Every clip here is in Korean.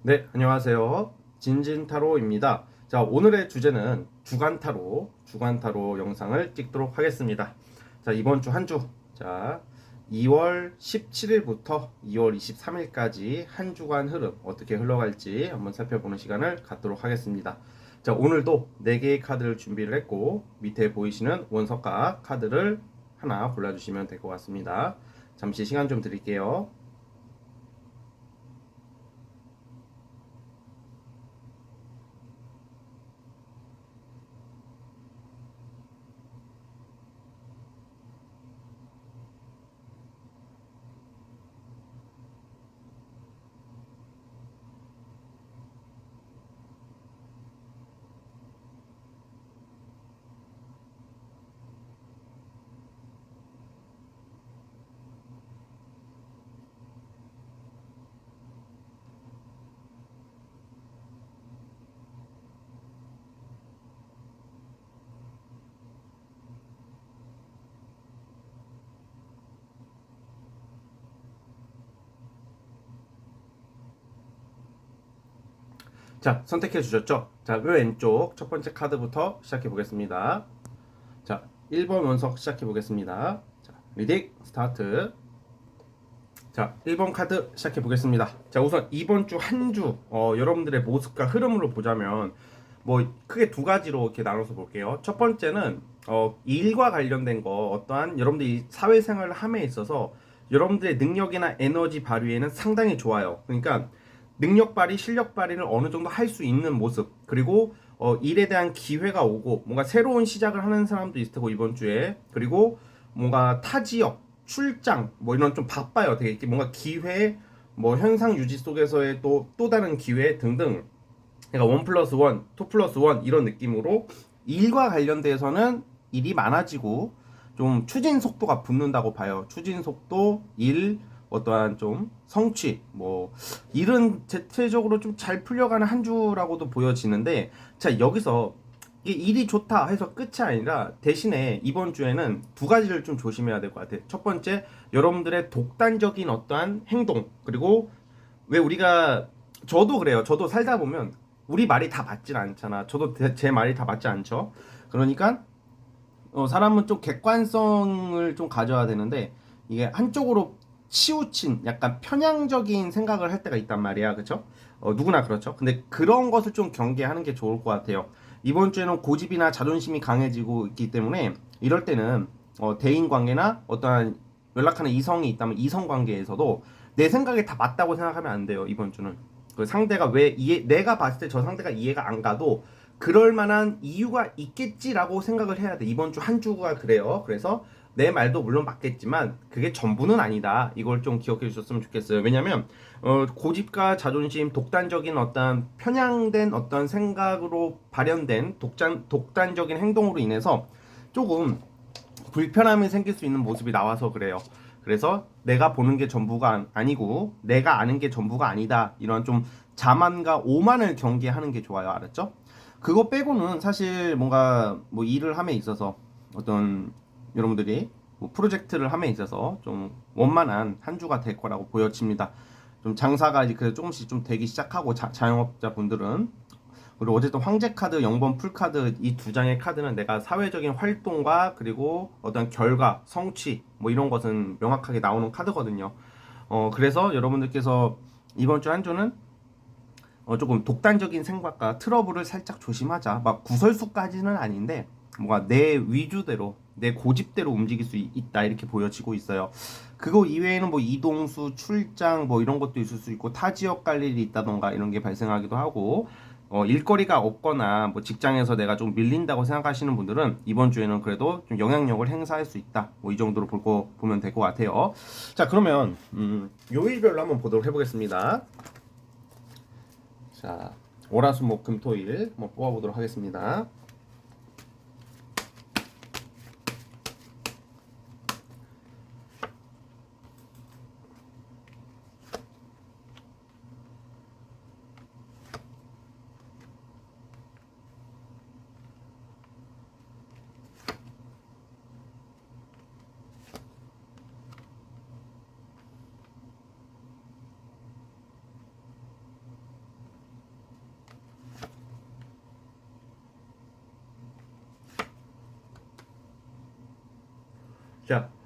네, 안녕하세요. 진진타로입니다. 자, 오늘의 주제는 주간타로 영상을 찍도록 하겠습니다. 자, 이번 주 한 주, 자, 2월 17일부터 2월 23일까지 한 주간 흐름 어떻게 흘러갈지 한번 살펴보는 시간을 갖도록 하겠습니다. 자, 오늘도 4개의 카드를 준비를 했고 밑에 보이시는 원석각 카드를 하나 골라주시면 될 것 같습니다. 잠시 시간 좀 드릴게요. 자, 선택해 주셨죠? 자, 그 왼쪽 첫 번째 카드부터 시작해 보겠습니다. 자, 1번 원석 시작해 보겠습니다. 자, 리딩 스타트. 자, 1번 카드 시작해 보겠습니다. 자, 우선 이번 주 한 주 여러분들의 모습과 흐름으로 보자면 뭐 크게 두 가지로 이렇게 나눠서 볼게요. 첫 번째는 일과 관련된 거 어떠한 여러분들이 사회생활을 함에 있어서 여러분들의 능력이나 에너지 발휘에는 상당히 좋아요. 그러니까 능력 발휘, 실력 발휘를 어느 정도 할 수 있는 모습 그리고 일에 대한 기회가 오고 뭔가 새로운 시작을 하는 사람도 있을 테고 이번 주에 그리고 뭔가 타 지역 출장 뭐 이런 좀 바빠요. 되게 이렇게 뭔가 기회 뭐 현상 유지 속에서의 또 다른 기회 등등 그러니까 원 플러스 원, 투 플러스 원 이런 느낌으로 일과 관련돼서는 일이 많아지고 좀 추진 속도가 붙는다고 봐요. 추진 속도, 일, 어떠한 좀 성취, 뭐 일은 대체적으로 좀 잘 풀려가는 한 주라고도 보여지는데 자 여기서 이게 일이 좋다 해서 끝이 아니라 대신에 이번 주에는 두 가지를 좀 조심해야 될 것 같아요. 첫 번째, 여러분들의 독단적인 어떠한 행동 그리고 왜 우리가 저도 그래요. 저도 살다 보면 우리 말이 다 맞진 않잖아. 저도 제 말이 다 맞지 않죠. 그러니까 사람은 좀 객관성을 좀 가져야 되는데 이게 한쪽으로 치우친 약간 편향적인 생각을 할 때가 있단 말이야. 그쵸? 누구나 그렇죠. 근데 그런 것을 좀 경계하는 게 좋을 것 같아요. 이번 주에는 고집이나 자존심이 강해지고 있기 때문에 이럴 때는 대인 관계나 어떠한 연락하는 이성이 있다면 이성 관계에서도 내 생각이 다 맞다고 생각하면 안 돼요. 이번 주는. 그 상대가 왜 내가 봤을 때 저 상대가 이해가 안 가도 그럴 만한 이유가 있겠지라고 생각을 해야 돼. 이번 주 한 주가 그래요. 그래서 내 말도 물론 맞겠지만 그게 전부는 아니다. 이걸 좀 기억해 주셨으면 좋겠어요. 왜냐면 고집과 자존심, 독단적인 어떤 편향된 어떤 생각으로 발현된 독단적인 행동으로 인해서 조금 불편함이 생길 수 있는 모습이 나와서 그래요. 그래서 내가 보는 게 전부가 아니고 내가 아는 게 전부가 아니다. 이런 좀 자만과 오만을 경계하는 게 좋아요. 알았죠? 그거 빼고는 사실 뭔가 뭐 일을 함에 있어서 어떤 여러분들이 뭐 프로젝트를 함에 있어서 좀 원만한 한 주가 될 거라고 보여집니다. 좀 장사가 이제 그 조금씩 좀 되기 시작하고 자영업자 분들은 그리고 어쨌든 황제 카드, 0번 풀 카드 이 두 장의 카드는 내가 사회적인 활동과 그리고 어떤 결과, 성취 뭐 이런 것은 명확하게 나오는 카드거든요. 그래서 여러분들께서 이번 주 한 주는 조금 독단적인 생각과 트러블을 살짝 조심하자. 막 구설수까지는 아닌데 뭔가 내 위주대로 내 고집대로 움직일 수 있다 이렇게 보여지고 있어요. 그거 이외에는 뭐 이동수, 출장 뭐 이런 것도 있을 수 있고 타 지역 갈 일이 있다던가 이런 게 발생하기도 하고 일거리가 없거나 뭐 직장에서 내가 좀 밀린다고 생각하시는 분들은 이번 주에는 그래도 좀 영향력을 행사할 수 있다. 뭐 이 정도로 보면 될 것 같아요. 자 그러면 요일별로 한번 보도록 해보겠습니다. 자, 월화수목금토일 한번 뽑아보도록 하겠습니다.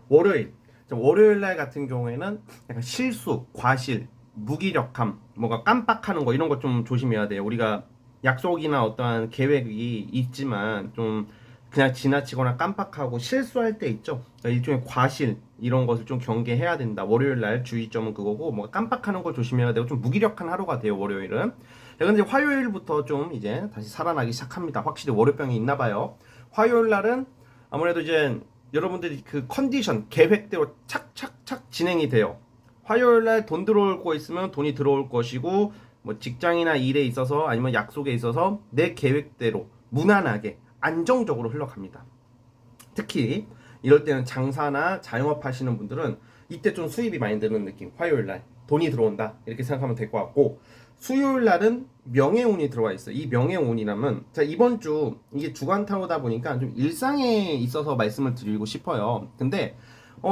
월요일. 자, 월요일 날 같은 경우에는 약간 실수, 과실, 무기력함, 뭔가 깜빡하는 거 이런 거 좀 조심해야 돼요. 우리가 약속이나 어떠한 계획이 있지만 좀 그냥 지나치거나 깜빡하고 실수할 때 있죠. 그러니까 일종의 과실 이런 것을 좀 경계해야 된다. 월요일 날 주의점은 그거고 뭐 깜빡하는 걸 조심해야 되고 좀 무기력한 하루가 돼요. 월요일은. 자, 근데 화요일부터 좀 이제 다시 살아나기 시작합니다. 확실히 월요병이 있나 봐요. 화요일 날은 아무래도 이제 여러분들이 그 컨디션 계획대로 착착착 진행이 돼요. 화요일 날 돈 들어올 거 있으면 돈이 들어올 것이고 뭐 직장이나 일에 있어서 아니면 약속에 있어서 내 계획대로 무난하게 안정적으로 흘러갑니다. 특히 이럴 때는 장사나 자영업 하시는 분들은 이때 좀 수입이 많이 드는 느낌. 화요일 날 돈이 들어온다 이렇게 생각하면 될 것 같고, 수요일 날은 명예운이 들어와 있어요. 이 명예운이라면 자, 이번 주 이게 주간 타로다 보니까 좀 일상에 있어서 말씀을 드리고 싶어요. 근데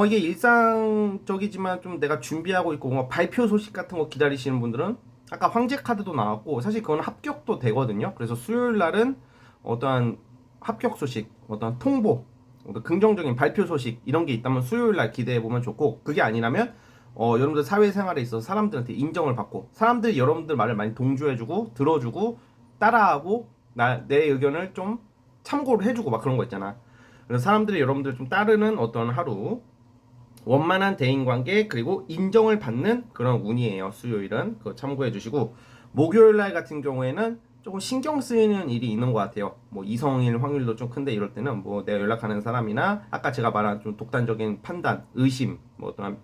이게 일상적이지만 좀 내가 준비하고 있고 뭔가 발표 소식 같은 거 기다리시는 분들은 아까 황제 카드도 나왔고 사실 그건 합격도 되거든요. 그래서 수요일 날은 어떠한 합격 소식, 어떠한 통보, 어떤 긍정적인 발표 소식 이런 게 있다면 수요일 날 기대해 보면 좋고, 그게 아니라면 여러분들 사회생활에 있어서 사람들한테 인정을 받고 사람들이 여러분들 말을 많이 동조해주고 들어주고 따라하고 내 의견을 좀 참고를 해주고 막 그런 거 있잖아. 그래서 사람들이 여러분들 좀 따르는 어떤 하루, 원만한 대인관계 그리고 인정을 받는 그런 운이에요. 수요일은 그거 참고해 주시고, 목요일 날 같은 경우에는 조금 신경 쓰이는 일이 있는 것 같아요. 뭐 이성일 확률도 좀 큰데 이럴 때는 뭐 내가 연락하는 사람이나 아까 제가 말한 좀 독단적인 판단, 의심, 뭐 어떤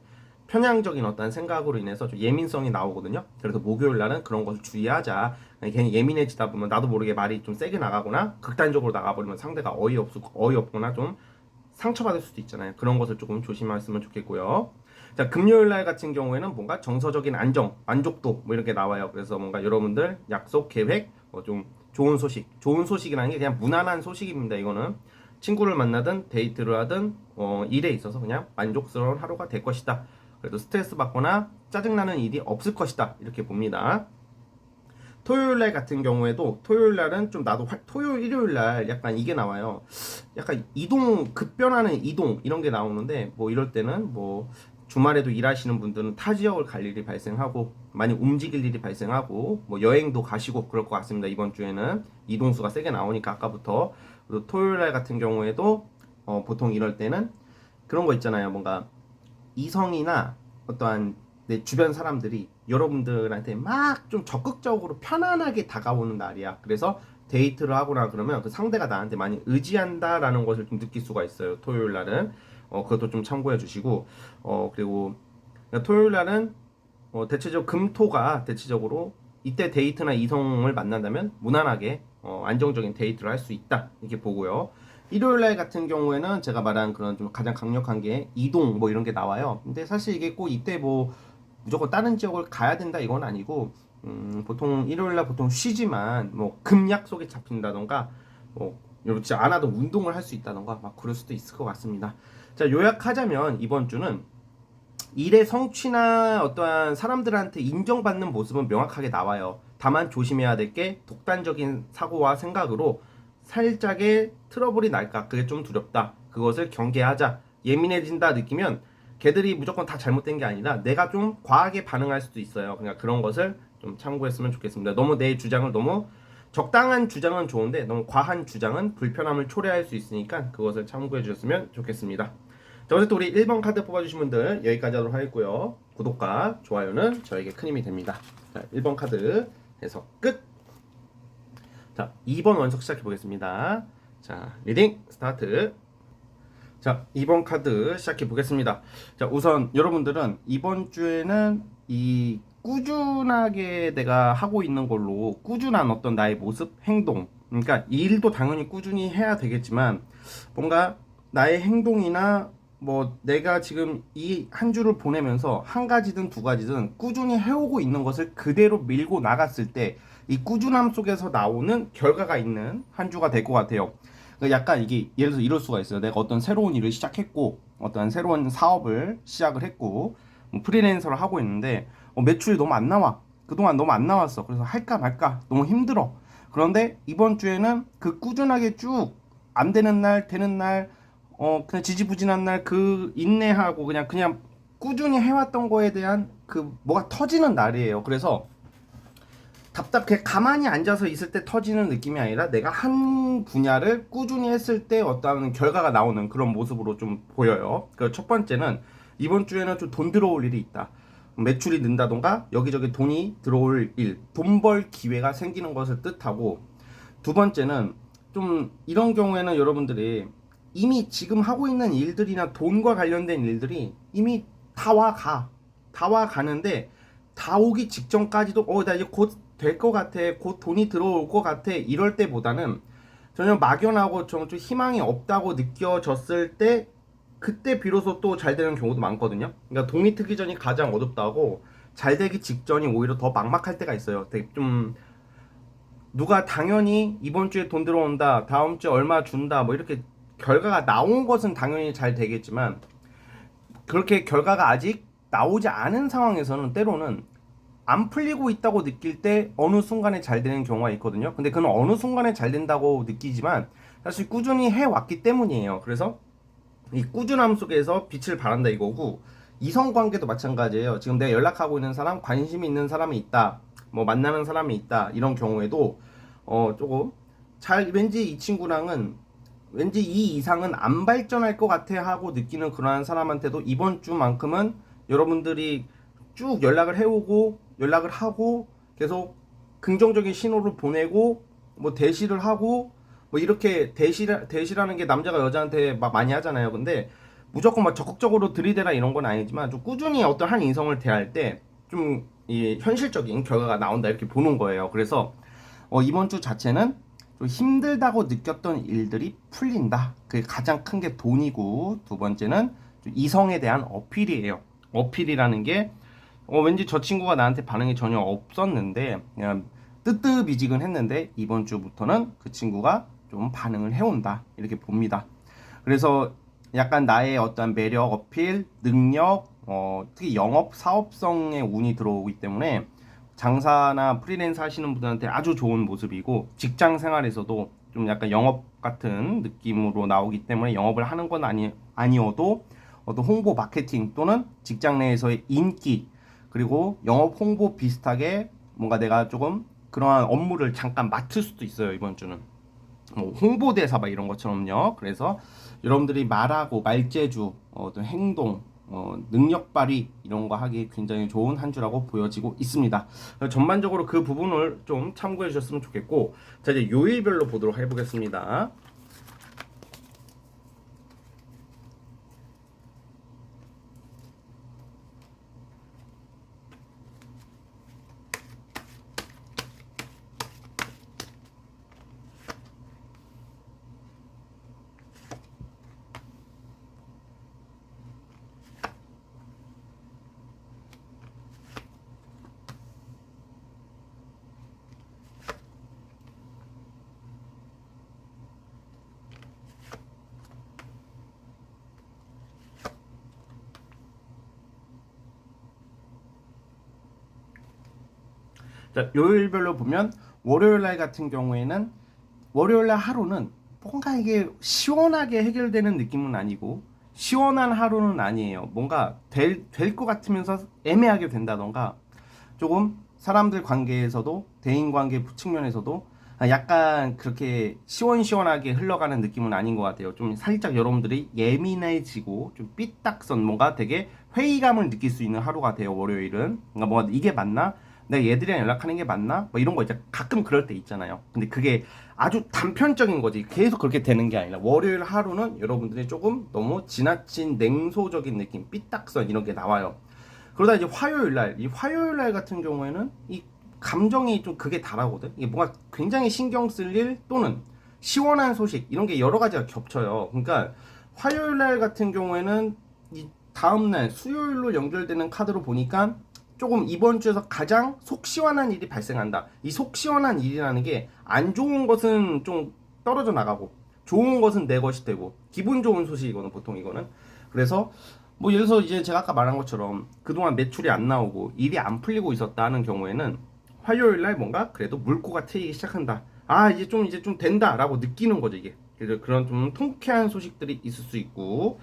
편향적인 어떤 생각으로 인해서 좀 예민성이 나오거든요. 그래서 목요일 날은 그런 것을 주의하자. 괜히 예민해지다 보면 나도 모르게 말이 좀 세게 나가거나 극단적으로 나가버리면 상대가 어이없거나 좀 상처받을 수도 있잖아요. 그런 것을 조금 조심하셨으면 좋겠고요. 자, 금요일 날 같은 경우에는 뭔가 정서적인 안정, 만족도 뭐 이렇게 나와요. 그래서 뭔가 여러분들 약속, 계획, 뭐 좀 좋은 소식이라는 게 그냥 무난한 소식입니다. 이거는 친구를 만나든 데이트를 하든 일에 있어서 그냥 만족스러운 하루가 될 것이다. 그래도 스트레스 받거나 짜증나는 일이 없을 것이다. 이렇게 봅니다. 토요일 날 같은 경우에도 토요일 날은 좀 나도 토요일 일요일 날 약간 이게 나와요. 약간 이동 급변하는 이동 이런 게 나오는데 뭐 이럴 때는 뭐 주말에도 일하시는 분들은 타 지역을 갈 일이 발생하고 많이 움직일 일이 발생하고 뭐 여행도 가시고 그럴 것 같습니다. 이번 주에는 이동수가 세게 나오니까 아까부터. 그리고 토요일 날 같은 경우에도 보통 이럴 때는 그런 거 있잖아요. 뭔가 이성이나 어떠한 내 주변 사람들이 여러분들한테 막 좀 적극적으로 편안하게 다가오는 날이야. 그래서 데이트를 하거나 그러면 그 상대가 나한테 많이 의지한다라는 것을 좀 느낄 수가 있어요. 토요일 날은 그것도 좀 참고해 주시고, 그리고 토요일 날은 대체적으로 금토가 대체적으로 이때 데이트나 이성을 만난다면 무난하게 안정적인 데이트를 할 수 있다 이렇게 보고요. 일요일 날 같은 경우에는 제가 말한 그런 좀 가장 강력한 게 이동 뭐 이런 게 나와요. 근데 사실 이게 꼭 이때 뭐 무조건 다른 지역을 가야 된다 이건 아니고, 보통 일요일 날 보통 쉬지만 뭐 금약속에 잡힌다던가 뭐 진짜 안 하던 운동을 할 수 있다던가 막 그럴 수도 있을 것 같습니다. 자, 요약하자면 이번 주는 일의 성취나 어떠한 사람들한테 인정받는 모습은 명확하게 나와요. 다만 조심해야 될 게 독단적인 사고와 생각으로 살짝의 트러블이 날까 그게 좀 두렵다. 그것을 경계하자. 예민해진다 느끼면 걔들이 무조건 다 잘못된 게 아니라 내가 좀 과하게 반응할 수도 있어요. 그러니까 그런 것을 좀 참고했으면 좋겠습니다. 너무 내 주장을 너무 적당한 주장은 좋은데 너무 과한 주장은 불편함을 초래할 수 있으니까 그것을 참고해 주셨으면 좋겠습니다. 자, 어쨌든 우리 1번 카드 뽑아주신 분들 여기까지 하도록 하겠고요. 구독과 좋아요는 저에게 큰 힘이 됩니다. 자, 1번 카드 해서 끝! 자, 2번 원석 시작해 보겠습니다. 자, 리딩 스타트. 자, 2번 카드 시작해 보겠습니다. 자, 우선 여러분들은 이번 주에는 이 꾸준하게 내가 하고 있는 걸로 꾸준한 어떤 나의 모습, 행동, 그러니까 일도 당연히 꾸준히 해야 되겠지만 뭔가 나의 행동이나 뭐 내가 지금 이 한 주를 보내면서 한 가지든 두 가지든 꾸준히 해오고 있는 것을 그대로 밀고 나갔을 때 이 꾸준함 속에서 나오는 결과가 있는 한 주가 될 것 같아요. 그러니까 약간 이게 예를 들어서 이럴 수가 있어요. 내가 어떤 새로운 일을 시작했고 어떤 새로운 사업을 시작을 했고 뭐 프리랜서를 하고 있는데 매출이 너무 안 나와. 그동안 너무 안 나왔어. 그래서 할까 말까 너무 힘들어. 그런데 이번 주에는 그 꾸준하게 쭉 안 되는 날 되는 날 그냥 지지부진한 날 그 인내하고 그냥 꾸준히 해왔던 거에 대한 그 뭐가 터지는 날이에요. 그래서 답답해 가만히 앉아서 있을 때 터지는 느낌이 아니라 내가 한 분야를 꾸준히 했을 때 어떤 결과가 나오는 그런 모습으로 좀 보여요. 그 첫 번째는 이번 주에는 좀 돈 들어올 일이 있다. 매출이 는다던가 여기저기 돈이 들어올 일, 돈 벌 기회가 생기는 것을 뜻하고, 두 번째는 좀 이런 경우에는 여러분들이 이미 지금 하고 있는 일들이나 돈과 관련된 일들이 이미 다 와 가는데 다 오기 직전까지도 나 이제 곧 될 것 같아, 곧 돈이 들어올 것 같아 이럴 때보다는 전혀 막연하고 좀 희망이 없다고 느껴졌을 때 그때 비로소 또 잘 되는 경우도 많거든요. 그러니까 돈이 트기 전이 가장 어둡다고, 잘 되기 직전이 오히려 더 막막할 때가 있어요. 되게 좀 누가 당연히 이번 주에 돈 들어온다, 다음 주에 얼마 준다, 뭐 이렇게 결과가 나온 것은 당연히 잘 되겠지만 그렇게 결과가 아직 나오지 않은 상황에서는 때로는 안 풀리고 있다고 느낄 때 어느 순간에 잘 되는 경우가 있거든요. 근데 그는 어느 순간에 잘 된다고 느끼지만 사실 꾸준히 해왔기 때문이에요. 그래서 이 꾸준함 속에서 빛을 발한다 이거고, 이성관계도 마찬가지예요. 지금 내가 연락하고 있는 사람, 관심이 있는 사람이 있다, 뭐 만나는 사람이 있다, 이런 경우에도 조금 잘, 왠지 이 친구랑은 왠지 이 이상은 안 발전할 것 같아 하고 느끼는 그러한 사람한테도 이번 주만큼은 여러분들이 쭉 연락을 해오고 연락을 하고 계속 긍정적인 신호를 보내고 뭐 대시를 하고 뭐 이렇게 대시라는 게 남자가 여자한테 막 많이 하잖아요. 근데 무조건 막 적극적으로 들이대라 이런 건 아니지만 좀 꾸준히 어떤 한 인성을 대할 때 좀 이 현실적인 결과가 나온다 이렇게 보는 거예요. 그래서 이번 주 자체는 좀 힘들다고 느꼈던 일들이 풀린다. 그게 가장 큰 게 돈이고, 두 번째는 좀 이성에 대한 어필이에요. 어필이라는 게 왠지 저 친구가 나한테 반응이 전혀 없었는데 그냥 뜨뜻미지근했는데 이번 주부터는 그 친구가 좀 반응을 해온다 이렇게 봅니다. 그래서 약간 나의 어떤 매력 어필, 능력, 특히 영업 사업성의 운이 들어오기 때문에 장사나 프리랜서 하시는 분들한테 아주 좋은 모습이고, 직장 생활에서도 좀 약간 영업 같은 느낌으로 나오기 때문에 영업을 하는 건 아니어도 어떤 홍보 마케팅 또는 직장 내에서의 인기, 그리고 영업 홍보 비슷하게 뭔가 내가 조금 그러한 업무를 잠깐 맡을 수도 있어요. 이번 주는 홍보대사 막 이런 것처럼요. 그래서 여러분들이 말하고 말재주, 어떤 행동, 능력 발휘 이런 거 하기 굉장히 좋은 한 주라고 보여지고 있습니다. 전반적으로 그 부분을 좀 참고해 주셨으면 좋겠고, 자 이제 요일별로 보도록 해보겠습니다. 자, 요일별로 보면 월요일 날 같은 경우에는 월요일 날 하루는 뭔가 이게 시원하게 해결되는 느낌은 아니고 시원한 하루는 아니에요. 뭔가 될 것 같으면서 애매하게 된다던가, 조금 사람들 관계에서도 대인 관계 측면에서도 약간 그렇게 시원시원하게 흘러가는 느낌은 아닌 것 같아요. 좀 살짝 여러분들이 예민해지고 좀 삐딱선, 뭔가 되게 회의감을 느낄 수 있는 하루가 돼요. 월요일은 뭔가 이게 맞나? 내가 얘들이랑 연락하는 게 맞나? 뭐 이런 거 이제 가끔 그럴 때 있잖아요. 근데 그게 아주 단편적인 거지 계속 그렇게 되는 게 아니라, 월요일 하루는 여러분들이 조금 너무 지나친 냉소적인 느낌, 삐딱선 이런 게 나와요. 그러다 이제 이 화요일 날 같은 경우에는 이 감정이 좀 극에 달하거든. 이게 뭔가 굉장히 신경 쓸 일 또는 시원한 소식 이런 게 여러 가지가 겹쳐요. 그러니까 화요일 날 같은 경우에는 이 다음 날 수요일로 연결되는 카드로 보니까 조금 이번 주에서 가장 속 시원한 일이 발생한다. 이 속 시원한 일이라는 게 안 좋은 것은 좀 떨어져 나가고 좋은 것은 내 것이 되고 기분 좋은 소식이거든 보통 이거는. 그래서 뭐 예를 들어서 이제 제가 아까 말한 것처럼 그동안 매출이 안 나오고 일이 안 풀리고 있었다는 경우에는 화요일 날 뭔가 그래도 물꼬가 트이기 시작한다. 이제 좀 된다라고 느끼는 거죠 이게. 그래서 그런 좀 통쾌한 소식들이 있을 수 있고,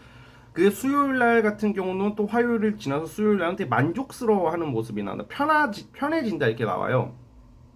그 수요일 날 같은 경우는 또 화요일을 지나서 수요일 날은 되게 만족스러워하는 모습이 나온다. 편해진다 이렇게 나와요.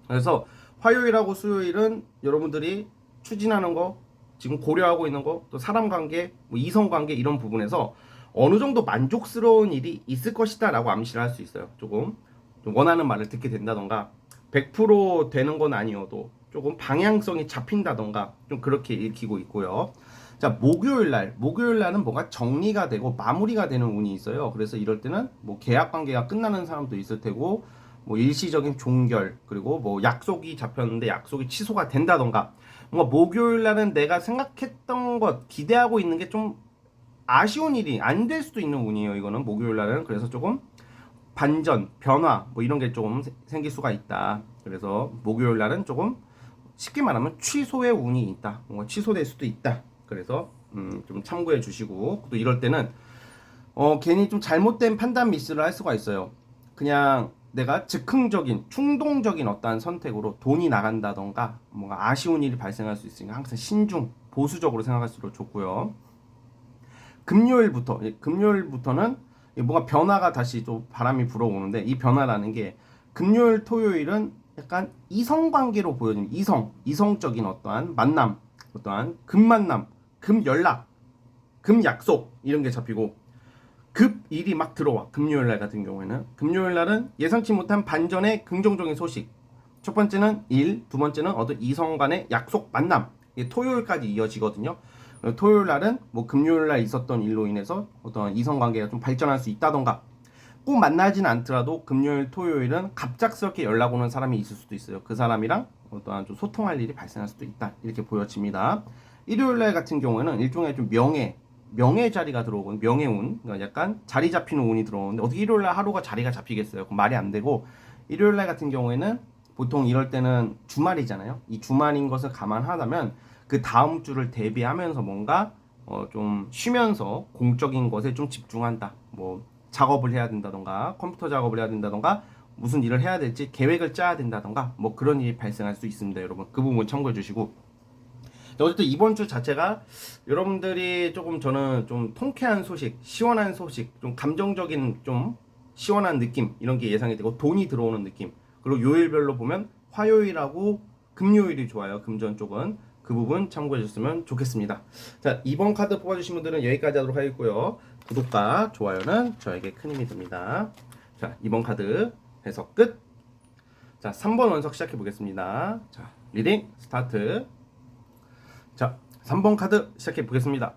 그래서 화요일하고 수요일은 여러분들이 추진하는 거, 지금 고려하고 있는 거, 또 사람 관계, 뭐 이성 관계 이런 부분에서 어느 정도 만족스러운 일이 있을 것이다 라고 암시를 할 수 있어요. 조금 좀 원하는 말을 듣게 된다던가 100% 되는 건 아니어도 조금 방향성이 잡힌다던가 좀 그렇게 읽히고 있고요. 자, 목요일 날은 뭔가 정리가 되고 마무리가 되는 운이 있어요. 그래서 이럴 때는 뭐 계약 관계가 끝나는 사람도 있을 테고, 뭐 일시적인 종결, 그리고 뭐 약속이 잡혔는데 약속이 취소가 된다던가, 뭔가 목요일 날은 내가 생각했던 것, 기대하고 있는 게 좀 아쉬운 일이 안 될 수도 있는 운이에요. 이거는 목요일 날은. 그래서 조금 반전, 변화 뭐 이런 게 조금 생길 수가 있다. 그래서 목요일 날은 조금 쉽게 말하면 취소의 운이 있다. 뭔가 취소될 수도 있다. 그래서 좀 참고해 주시고, 또 이럴 때는 괜히 좀 잘못된 판단 미스를 할 수가 있어요. 그냥 내가 즉흥적인 충동적인 어떠한 선택으로 돈이 나간다던가 뭔가 아쉬운 일이 발생할 수 있으니까 항상 신중 보수적으로 생각할수록 좋고요. 금요일부터는 뭔가 변화가 다시 좀 바람이 불어오는데, 이 변화라는 게 금요일 토요일은 약간 이성관계로 보여지는 이성적인 어떠한 만남, 어떠한 금만남, 금연락, 금약속 이런 게 잡히고, 급 일이 막 들어와. 금요일날 같은 경우에는 금요일날은 예상치 못한 반전의 긍정적인 소식, 첫 번째는 일, 두 번째는 어떤 이성 간의 약속 만남, 이게 토요일까지 이어지거든요. 토요일 날은 뭐 금요일 날 있었던 일로 인해서 어떤 이성 관계가 좀 발전할 수 있다던가, 꼭 만나진 않더라도 금요일 토요일은 갑작스럽게 연락 오는 사람이 있을 수도 있어요. 그 사람이랑 어떠한 좀 소통할 일이 발생할 수도 있다 이렇게 보여집니다. 일요일 날 같은 경우에는 일종의 좀 명예 자리가 들어오고, 명예운, 그러니까 약간 자리 잡히는 운이 들어오는데, 어떻게 일요일 날 하루가 자리가 잡히겠어요? 그럼 말이 안 되고, 일요일 날 같은 경우에는 보통 이럴 때는 주말이잖아요. 이 주말인 것을 감안하다면 그 다음 주를 대비하면서 뭔가 좀 쉬면서 공적인 것에 좀 집중한다. 뭐 작업을 해야 된다던가, 컴퓨터 작업을 해야 된다던가, 무슨 일을 해야 될지 계획을 짜야 된다던가, 뭐 그런 일이 발생할 수 있습니다. 여러분 그 부분 참고해 주시고, 어쨌든 이번 주 자체가 여러분들이 조금, 저는 좀 통쾌한 소식, 시원한 소식, 좀 감정적인 좀 시원한 느낌 이런 게 예상이 되고, 돈이 들어오는 느낌, 그리고 요일별로 보면 화요일하고 금요일이 좋아요. 금전 쪽은 그 부분 참고해 주셨으면 좋겠습니다. 자, 이번 카드 뽑아주신 분들은 여기까지 하도록 하겠고요. 구독과 좋아요는 저에게 큰 힘이 됩니다. 자, 이번 카드 해석 끝. 자, 3번 원석 시작해 보겠습니다. 자, 리딩 스타트. 자, 3번 카드 시작해 보겠습니다.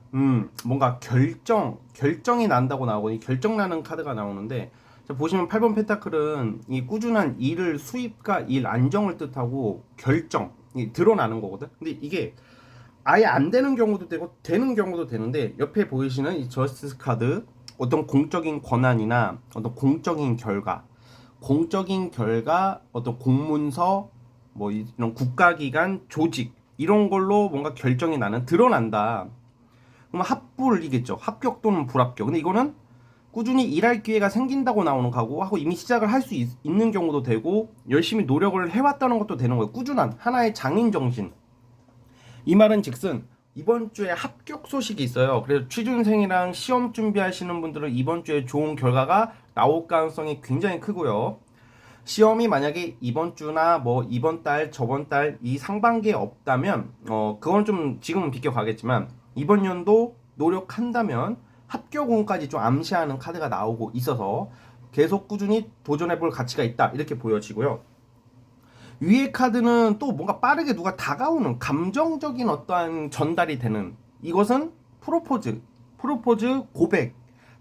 뭔가 결정이 난다고 나오고, 이 결정 나는 카드가 나오는데, 자, 보시면 8번 펜타클은 이 꾸준한 일을, 수입과 일 안정을 뜻하고 결정이 드러나는 거거든. 근데 이게 아예 안 되는 경우도 되고 되는 경우도 되는데, 옆에 보이시는 이 저스티스 카드, 어떤 공적인 권한이나 어떤 공적인 결과, 어떤 공문서, 뭐 이런 국가기관, 조직 이런 걸로 뭔가 결정이 나는, 드러난다. 그럼 합불이겠죠. 합격 또는 불합격. 근데 이거는 꾸준히 일할 기회가 생긴다고 나오는 거고, 하고 이미 시작을 할 수 있는 경우도 되고, 열심히 노력을 해왔다는 것도 되는 거예요. 꾸준한 하나의 장인 정신. 이 말은 즉슨 이번 주에 합격 소식이 있어요. 그래서 취준생이랑 시험 준비하시는 분들은 이번 주에 좋은 결과가 나올 가능성이 굉장히 크고요. 시험이 만약에 이번 주나 뭐 이번 달, 저번 달 이 상반기에 없다면 그건 좀 지금은 비껴가겠지만, 이번 연도 노력한다면 합격운까지 좀 암시하는 카드가 나오고 있어서 계속 꾸준히 도전해볼 가치가 있다 이렇게 보여지고요. 위의 카드는 또 뭔가 빠르게 누가 다가오는 감정적인 어떠한 전달이 되는, 이것은 프로포즈, 고백,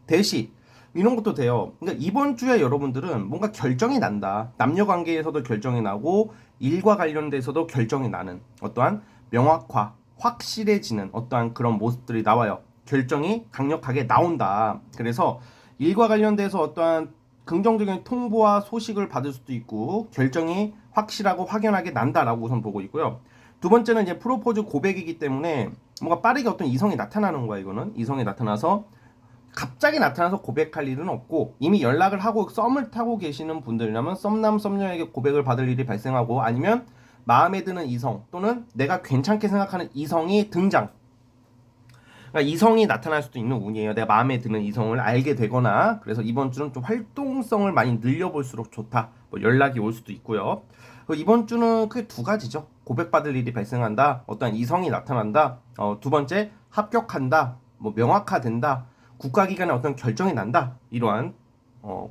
대시 이런 것도 돼요. 그러니까 이번 주에 여러분들은 뭔가 결정이 난다. 남녀 관계에서도 결정이 나고 일과 관련돼서도 결정이 나는 어떠한 명확화, 확실해지는 어떠한 그런 모습들이 나와요. 결정이 강력하게 나온다. 그래서 일과 관련돼서 어떠한 긍정적인 통보와 소식을 받을 수도 있고, 결정이 확실하고 확연하게 난다라고 우선 보고 있고요. 두 번째는 이제 프로포즈 고백이기 때문에 뭔가 빠르게 어떤 이성이 나타나는 거야. 이거는 이성이 나타나서 갑자기 나타나서 고백할 일은 없고, 이미 연락을 하고 썸을 타고 계시는 분들이라면 썸남 썸녀에게 고백을 받을 일이 발생하고, 아니면 마음에 드는 이성 또는 내가 괜찮게 생각하는 이성이 등장, 그러니까 이성이 나타날 수도 있는 운이에요. 내가 마음에 드는 이성을 알게 되거나 그래서 이번 주는 좀 활동성을 많이 늘려볼수록 좋다. 뭐 연락이 올 수도 있고요. 이번 주는 크게 두 가지죠. 고백받을 일이 발생한다. 어떤 이성이 나타난다. 두 번째 합격한다. 뭐 명확화된다. 국가기관의 어떤 결정이 난다. 이러한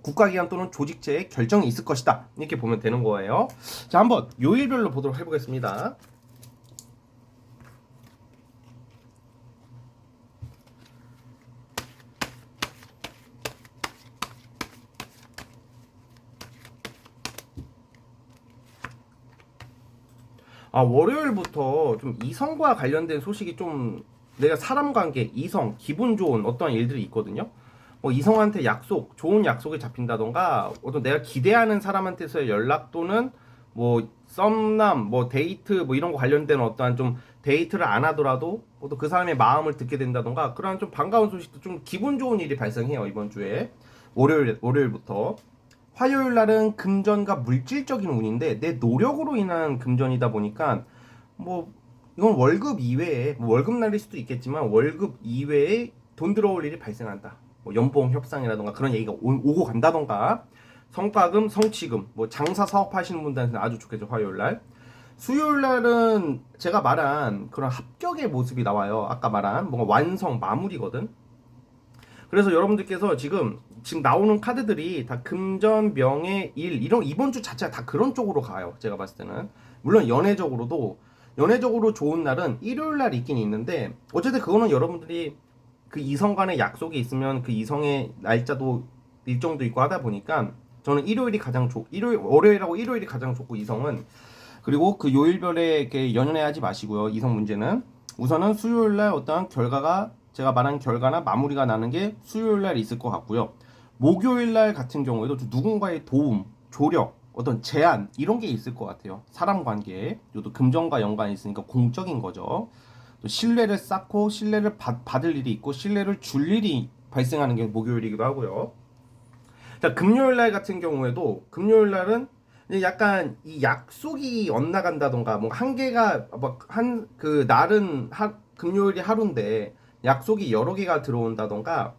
국가기관 또는 조직체의 결정이 있을 것이다. 이렇게 보면 되는 거예요. 자, 한번 요일별로 보도록 해보겠습니다. 월요일부터 좀 이성과 관련된 소식이 좀 내가 사람 관계, 이성, 기분 좋은 어떠한 일들이 있거든요. 뭐 이성한테 약속, 좋은 약속이 잡힌다던가 어떤 내가 기대하는 사람한테서의 연락 또는 뭐 썸남, 뭐 데이트 뭐 이런 거 관련된 어떠한 좀 데이트를 안 하더라도 또 그 사람의 마음을 듣게 된다던가 그런 좀 반가운 소식도 좀 기분 좋은 일이 발생해요 이번 주에 월요일부터. 화요일 날은 금전과 물질적인 운인데 내 노력으로 인한 금전이다 보니까 뭐 이건 월급 이외에 뭐 월급 날일 수도 있겠지만 월급 이외에 돈 들어올 일이 발생한다. 뭐 연봉 협상이라던가 그런 얘기가 오고 간다던가 성과금, 성취금, 뭐 장사 사업 하시는 분들한테는 아주 좋겠죠 화요일 날. 수요일 날은 제가 말한 그런 합격의 모습이 나와요. 아까 말한 뭔가 완성 마무리거든. 그래서 여러분들께서 지금 나오는 카드들이 다 금전, 명예, 일 이런 이번 주 자체가 다 그런 쪽으로 가요. 제가 봤을 때는 물론 연애적으로 좋은 날은 일요일 날 있긴 있는데 어쨌든 그거는 여러분들이 그 이성 간의 약속이 있으면 그 이성의 날짜도 일정도 있고 하다 보니까 저는 일요일이 가장 월요일하고 일요일이 가장 좋고 이성은 그리고 그 요일별에 이렇게 연연해하지 마시고요. 이성 문제는 우선은 수요일 날 어떠한 결과가 제가 말한 결과나 마무리가 나는 게 수요일 날 있을 것 같고요. 목요일 날 같은 경우에도 누군가의 도움, 조력, 어떤 제안 이런 게 있을 것 같아요. 사람 관계에 또 금전과 연관이 있으니까 공적인 거죠. 또 신뢰를 쌓고 신뢰를 받을 일이 있고 신뢰를 줄 일이 발생하는 게 목요일이기도 하고요. 자, 금요일 날 같은 경우에도 금요일 날은 약간 이 약속이 엇나간다던가 뭐 한계가 한 그 날은 금요일이 하루인데 약속이 여러 개가 들어온다던가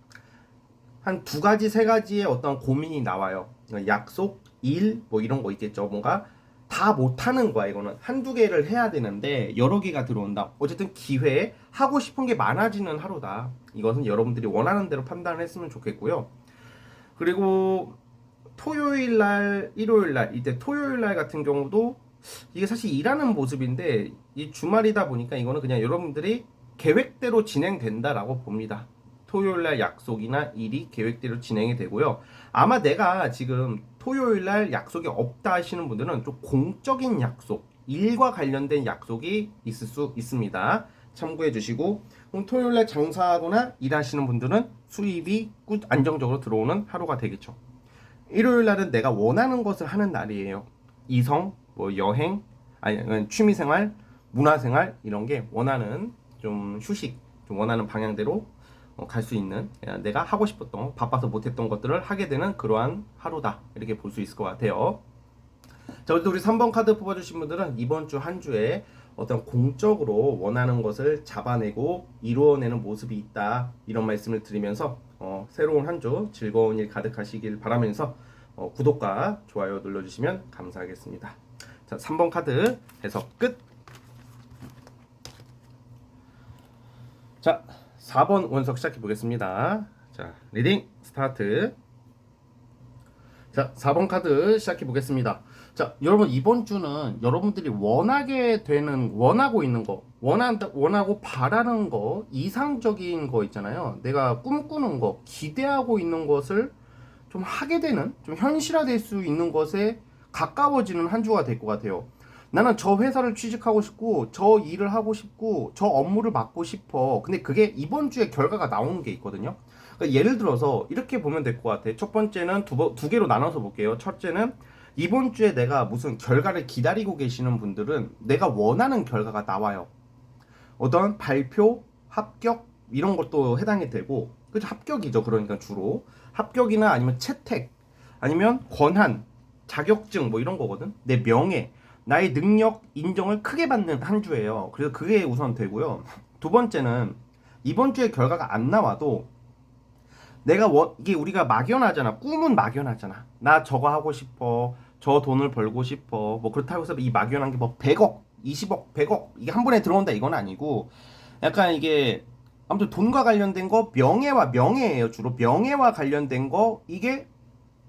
한 두 가지 세 가지의 어떤 고민이 나와요. 약속, 일 뭐 이런 거 있겠죠. 뭔가 다 못하는 거야. 이거는 한두 개를 해야 되는데 여러 개가 들어온다. 어쨌든 기회에 하고 싶은 게 많아지는 하루다. 이것은 여러분들이 원하는 대로 판단을 했으면 좋겠고요. 그리고 토요일 날, 일요일 날, 이때 토요일 날 같은 경우도 이게 사실 일하는 모습인데 이 주말이다 보니까 이거는 그냥 여러분들이 계획대로 진행된다라고 봅니다. 토요일 날 약속이나 일이 계획대로 진행이 되고요. 아마 내가 지금 토요일 날 약속이 없다 하시는 분들은 좀 공적인 약속, 일과 관련된 약속이 있을 수 있습니다. 참고해 주시고 토요일 날 장사하거나 일하시는 분들은 수입이 안정적으로 들어오는 하루가 되겠죠. 일요일 날은 내가 원하는 것을 하는 날이에요. 이성, 뭐 여행, 아니 취미생활, 문화생활 이런 게 원하는 좀 휴식, 좀 원하는 방향대로 갈 수 있는 내가 하고 싶었던 바빠서 못했던 것들을 하게 되는 그러한 하루다 이렇게 볼 수 있을 것 같아요. 자, 우리 3번 카드 뽑아주신 분들은 이번 주 한 주에 어떤 공적으로 원하는 것을 잡아내고 이루어내는 모습이 있다 이런 말씀을 드리면서 새로운 한 주 즐거운 일 가득하시길 바라면서 구독과 좋아요 눌러주시면 감사하겠습니다. 자, 3번 카드 해석 끝. 자, 4번 원석 시작해 보겠습니다. 자, 리딩 스타트. 자, 4번 카드 시작해 보겠습니다. 자, 여러분 이번 주는 여러분들이 원하고 있는 거, 원하고 바라는 거, 이상적인 거 있잖아요. 내가 꿈꾸는 거, 기대하고 있는 것을 좀 하게 되는, 좀 현실화될 수 있는 것에 가까워지는 한 주가 될 것 같아요. 나는 저 회사를 취직하고 싶고, 저 일을 하고 싶고, 저 업무를 맡고 싶어. 근데 그게 이번 주에 결과가 나오는 게 있거든요. 그러니까 예를 들어서 이렇게 보면 될 것 같아요. 첫 번째는 두 개로 나눠서 볼게요. 첫째는 이번 주에 내가 무슨 결과를 기다리고 계시는 분들은 내가 원하는 결과가 나와요. 어떤 발표, 합격 이런 것도 해당이 되고, 그죠? 합격이죠. 그러니까 주로 합격이나 아니면 채택, 아니면 권한, 자격증 뭐 이런 거거든. 내 명예, 나의 능력 인정을 크게 받는 한 주예요. 그래서 그게 우선 되고요. 두 번째는 이번 주에 결과가 안 나와도 내가 이게 우리가 막연하잖아. 꿈은 막연하잖아. 나 저거 하고 싶어. 저 돈을 벌고 싶어. 뭐 그렇다고 해서 이 막연한 게 뭐 100억, 20억, 100억 이게 한 번에 들어온다 이건 아니고 약간 이게 아무튼 돈과 관련된 거 명예예요. 주로 명예와 관련된 거 이게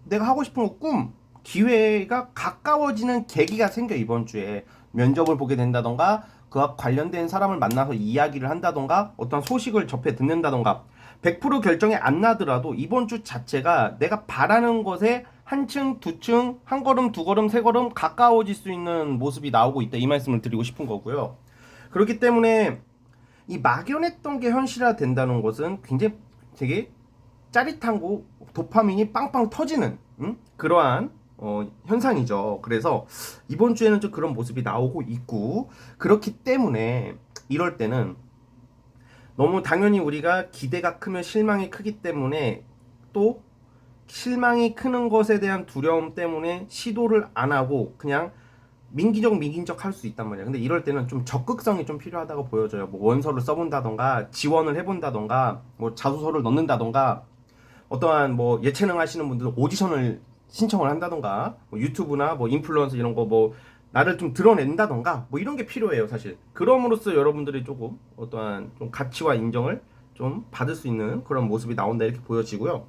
내가 하고 싶은 거 기회가 가까워지는 계기가 생겨 이번 주에 면접을 보게 된다던가 그와 관련된 사람을 만나서 이야기를 한다던가 어떤 소식을 접해 듣는다던가 100% 결정이 안 나더라도 이번 주 자체가 내가 바라는 것에 한 층, 두 층, 한 걸음, 두 걸음, 세 걸음 가까워질 수 있는 모습이 나오고 있다. 이 말씀을 드리고 싶은 거고요. 그렇기 때문에 이 막연했던 게 현실화 된다는 것은 굉장히 되게 짜릿하고 도파민이 빵빵 터지는 그러한 현상이죠. 그래서 이번 주에는 좀 그런 모습이 나오고 있고 그렇기 때문에 이럴 때는 너무 당연히 우리가 기대가 크면 실망이 크기 때문에 또 실망이 크는 것에 대한 두려움 때문에 시도를 안 하고 그냥 민기적 할 수 있단 말이야. 근데 이럴 때는 좀 적극성이 좀 필요하다고 보여져요. 뭐 원서를 써본다던가 지원을 해본다던가 뭐 자소서를 넣는다던가 어떠한 뭐 예체능 하시는 분들은 오디션을 신청을 한다던가 뭐 유튜브나 뭐 인플루언서 이런 거 뭐 나를 좀 드러낸다던가 뭐 이런 게 필요해요 사실. 그럼으로써 여러분들이 조금 어떠한 좀 가치와 인정을 좀 받을 수 있는 그런 모습이 나온다 이렇게 보여지고요.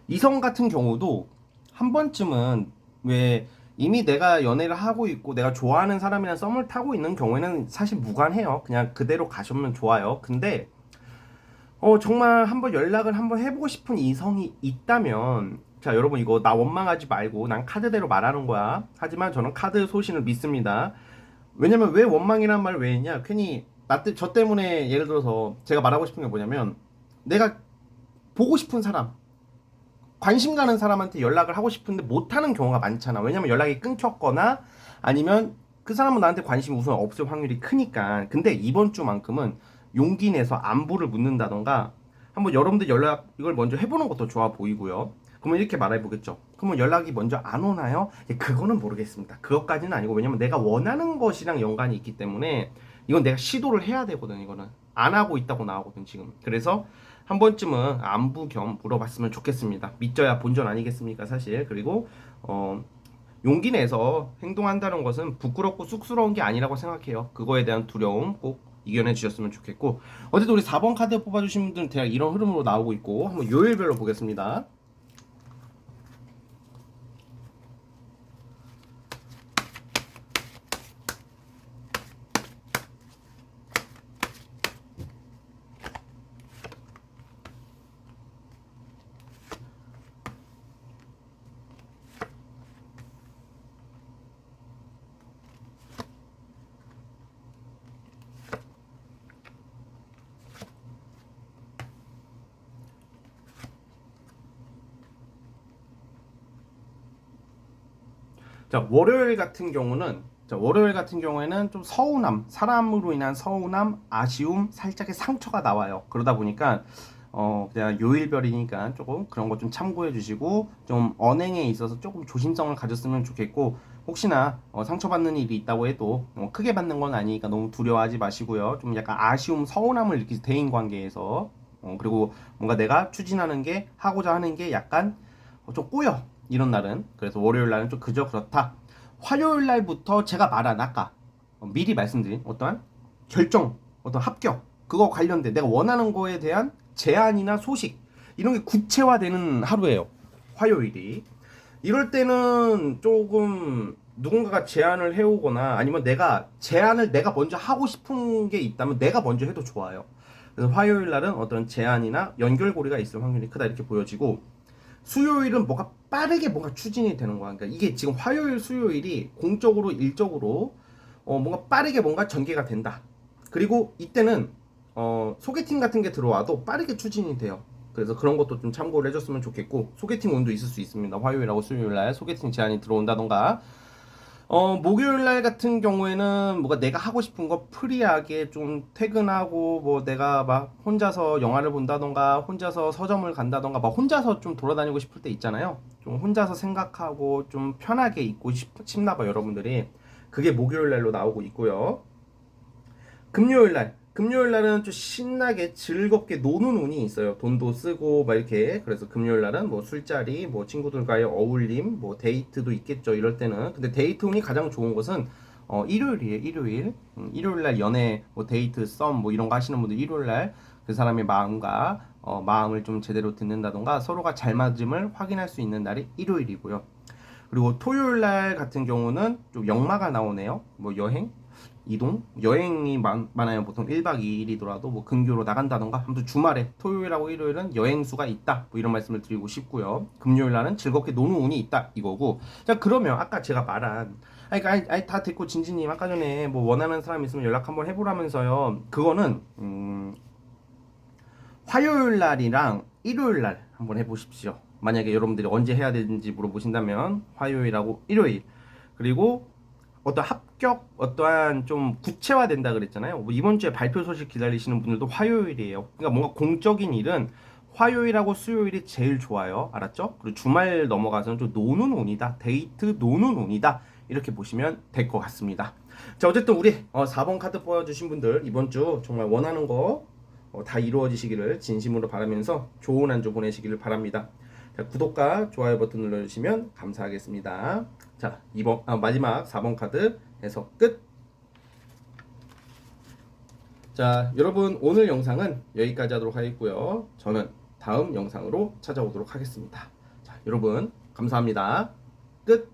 이성 같은 경우도 한 번쯤은 왜 이미 내가 연애를 하고 있고 내가 좋아하는 사람이랑 썸을 타고 있는 경우에는 사실 무관해요. 그냥 그대로 가시면 좋아요. 근데 정말 한번 연락을 한번 해보고 싶은 이성이 있다면 자 여러분 이거 나 원망하지 말고 난 카드대로 말하는 거야. 하지만 저는 카드 소신을 믿습니다. 왜냐면 왜 원망이란 말을 왜 했냐 괜히 저 때문에 예를 들어서 제가 말하고 싶은 게 뭐냐면 내가 보고 싶은 사람 관심 가는 사람한테 연락을 하고 싶은데 못하는 경우가 많잖아. 왜냐면 연락이 끊겼거나 아니면 그 사람은 나한테 관심이 우선 없을 확률이 크니까. 근데 이번 주만큼은 용기 내서 안부를 묻는다던가 한번 여러분들 연락 이걸 먼저 해보는 것도 좋아 보이고요. 그러면 이렇게 말해보겠죠. 그러면 연락이 먼저 안 오나요? 그거는 모르겠습니다. 그것까지는 아니고 왜냐면 내가 원하는 것이랑 연관이 있기 때문에 이건 내가 시도를 해야 되거든. 이거는 안 하고 있다고 나오거든 지금. 그래서 한 번쯤은 안부 겸 물어봤으면 좋겠습니다. 믿져야 본전 아니겠습니까 사실. 그리고 용기 내서 행동한다는 것은 부끄럽고 쑥스러운 게 아니라고 생각해요. 그거에 대한 두려움 꼭 이겨내 주셨으면 좋겠고 어쨌든 우리 4번 카드 뽑아주신 분들은 대략 이런 흐름으로 나오고 있고 한번 요일별로 보겠습니다. 자, 월요일 같은 경우에는 좀 서운함, 사람으로 인한 서운함, 아쉬움, 살짝의 상처가 나와요. 그러다 보니까 그냥 요일별이니까 조금 그런 거 좀 참고해 주시고 좀 언행에 있어서 조금 조심성을 가졌으면 좋겠고 혹시나 상처받는 일이 있다고 해도 크게 받는 건 아니니까 너무 두려워하지 마시고요. 좀 약간 아쉬움, 서운함을 느끼세요. 대인 관계에서 그리고 뭔가 내가 추진하는 게 하고자 하는 게 약간 좀 꼬여. 이런 날은 그래서 월요일 날은 좀 그저 그렇다. 화요일 날부터 제가 말한 아까 미리 말씀드린 어떠한 결정, 어떤 합격 그거 관련된 내가 원하는 거에 대한 제안이나 소식 이런 게 구체화되는 하루예요. 화요일이. 이럴 때는 조금 누군가가 제안을 해오거나 아니면 제안을 내가 먼저 하고 싶은 게 있다면 내가 먼저 해도 좋아요. 그래서 화요일 날은 어떤 제안이나 연결고리가 있을 확률이 크다 이렇게 보여지고 수요일은 빠르게 뭔가 추진이 되는 거야. 그러니까 이게 지금 화요일, 수요일이 공적으로, 일적으로 뭔가 빠르게 뭔가 전개가 된다. 그리고 이때는 소개팅 같은 게 들어와도 빠르게 추진이 돼요. 그래서 그런 것도 좀 참고를 해줬으면 좋겠고 소개팅 운도 있을 수 있습니다. 화요일하고 수요일날 소개팅 제안이 들어온다던가 목요일 날 같은 경우에는 뭐가 내가 하고 싶은 거 프리하게 좀 퇴근하고 뭐 내가 막 혼자서 영화를 본다던가 혼자서 서점을 간다던가 막 혼자서 좀 돌아다니고 싶을 때 있잖아요. 좀 혼자서 생각하고 좀 편하게 있고 싶나 봐 여러분들이. 그게 목요일 날로 나오고 있고요. 금요일 날 금요일 날은 좀 신나게 즐겁게 노는 운이 있어요. 돈도 쓰고 막 이렇게. 그래서 금요일 날은 뭐 술자리, 뭐 친구들과의 어울림, 뭐 데이트도 있겠죠. 이럴 때는. 근데 데이트 운이 가장 좋은 것은 일요일이에요. 일요일. 일요일 날 연애, 뭐 데이트, 썸 뭐 이런 거 하시는 분들 일요일 날 그 사람의 마음과 마음을 좀 제대로 듣는다던가 서로가 잘 맞음을 확인할 수 있는 날이 일요일이고요. 그리고 토요일 날 같은 경우는 좀 역마가 나오네요. 뭐 여행, 이동, 여행이 많아요. 보통 1박 2일이더라도 뭐 근교로 나간다던가 아무튼 주말에 토요일하고 일요일은 여행 수가 있다. 뭐 이런 말씀을 드리고 싶고요. 금요일 날은 즐겁게 노는 운이 있다 이거고. 자, 그러면 아까 제가 말한 아니 다 됐고 진진님 아까 전에 뭐 원하는 사람 있으면 연락 한번 해보라면서요. 그거는 화요일 날이랑 일요일 날 한번 해보십시오. 만약에 여러분들이 언제 해야 되는지 물어보신다면 화요일하고 일요일, 그리고 어떤 합격 어떠한 좀 구체화된다 그랬잖아요. 뭐 이번 주에 발표 소식 기다리시는 분들도 화요일이에요. 그러니까 뭔가 공적인 일은 화요일하고 수요일이 제일 좋아요. 알았죠? 그리고 주말 넘어가서는 좀 노는 운이다. 데이트 노는 운이다. 이렇게 보시면 될 것 같습니다. 자, 어쨌든 우리 4번 카드 뽑아주신 분들 이번 주 정말 원하는 거 다 이루어지시기를 진심으로 바라면서 좋은 한 주 보내시기를 바랍니다. 자, 구독과 좋아요 버튼 눌러주시면 감사하겠습니다. 자, 마지막 4번 카드 해석 끝. 자, 여러분 오늘 영상은 여기까지 하도록 하겠고요. 저는 다음 영상으로 찾아오도록 하겠습니다. 자, 여러분 감사합니다. 끝.